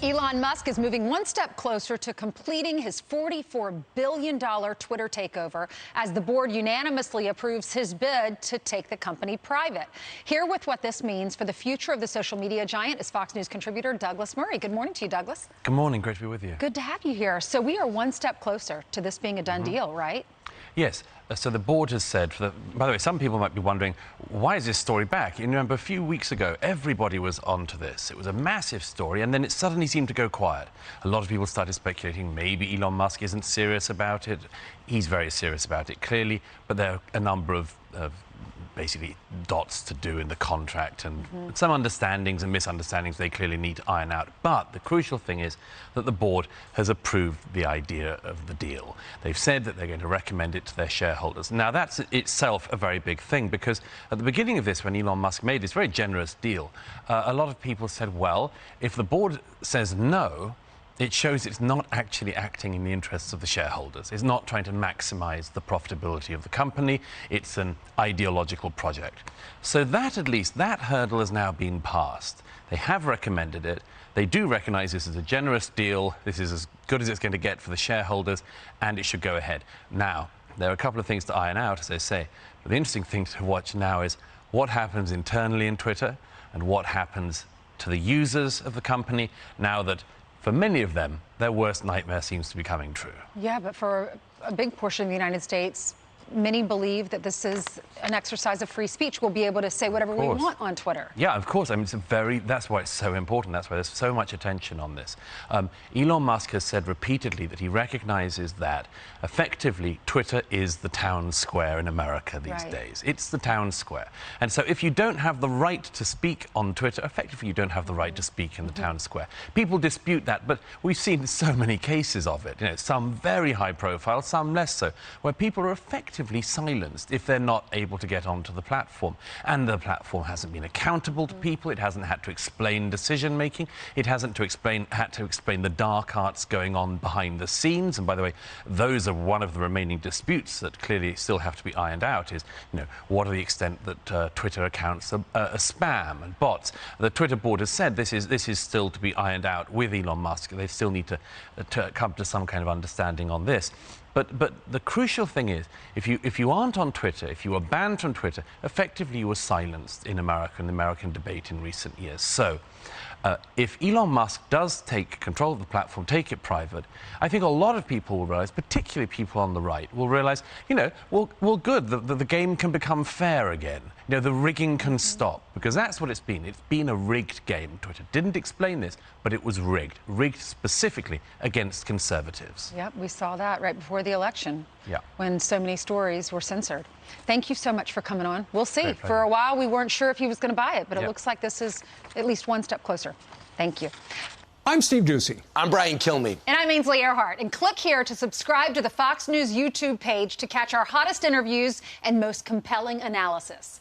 Elon Musk is moving one step closer to completing his $44 billion Twitter takeover as the board unanimously approves his bid to take the company private. Here with what this means for the future of the social media giant is Fox News contributor Douglas Murray. Good morning to you, Douglas. Good morning. Great to be with you. Good to have you here. So we are one step closer to this being a done deal, right? Yes. So the board has said, by the way, some people might be wondering, why is this story back? You remember a few weeks ago, everybody was onto this. It was a massive story, and then it suddenly seemed to go quiet. A lot of people started speculating maybe Elon Musk isn't serious about it. He's very serious about it, clearly, but there are a number of basically dots to do in the contract and some understandings and misunderstandings they clearly need to iron out. But the crucial thing is that the board has approved the idea of the deal. They've said that they're going to recommend it to their shareholders. Now, that's itself a very big thing, because at the beginning of this, when Elon Musk made this very generous deal, a lot of people said, well, if the board says no, it shows it's not actually acting in the interests of the shareholders. It's not trying to maximize the profitability of the company. It's an ideological project. So that, at least, that hurdle has now been passed. They have recommended it. They do recognize this is a generous deal. This is as good as it's going to get for the shareholders, and it should go ahead. Now, there are a couple of things to iron out, as they say. But the interesting thing to watch now is what happens internally in Twitter and what happens to the users of the company now that, for many of them, their worst nightmare seems to be coming true. Yeah, but for a big portion of the United States, many believe that this is an exercise of free speech. We'll be able to say whatever we want on Twitter. Yeah, of course. I mean, that's why it's so important. That's why there's so much attention on this. Elon Musk has said repeatedly that he recognizes that, effectively, Twitter is the town square in America these days. It's the town square. And so if you don't have the right to speak on Twitter, effectively, you don't have the right to speak in the town square. People dispute that, but we've seen so many cases of it. You know, some very high profile, some less so, where people are effectively silenced if they're not able to get onto the platform. And the platform hasn't been accountable to people. It hasn't had to explain decision-making. It hasn't had to explain the dark arts going on behind the scenes. And by the way, those are one of the remaining disputes that clearly still have to be ironed out is, you know, what are the extent that Twitter accounts are spam and bots. The Twitter board has said this is still to be ironed out with Elon Musk. They still need to come to some kind of understanding on this. But the crucial thing is, if you aren't on Twitter, if you are banned from Twitter, effectively you were silenced in America, in the American debate in recent years. So if Elon Musk does take control of the platform, take it private, I think a lot of people will realize, particularly people on the right, will realize, you know, well good, the game can become fair again. You know, the rigging can stop, because that's what it's been. It's been a rigged game. Twitter didn't explain this, but it was rigged. Rigged specifically against conservatives. Yep, we saw that right before the election, when so many stories were censored. Thank you so much for coming on. We'll see. For a while, we weren't sure if he was going to buy it, but it looks like this is at least one step closer. Thank you. I'm Steve Doocy. I'm Brian Kilmeade. And I'm Ainsley Earhart. And click here to subscribe to the Fox News YouTube page to catch our hottest interviews and most compelling analysis.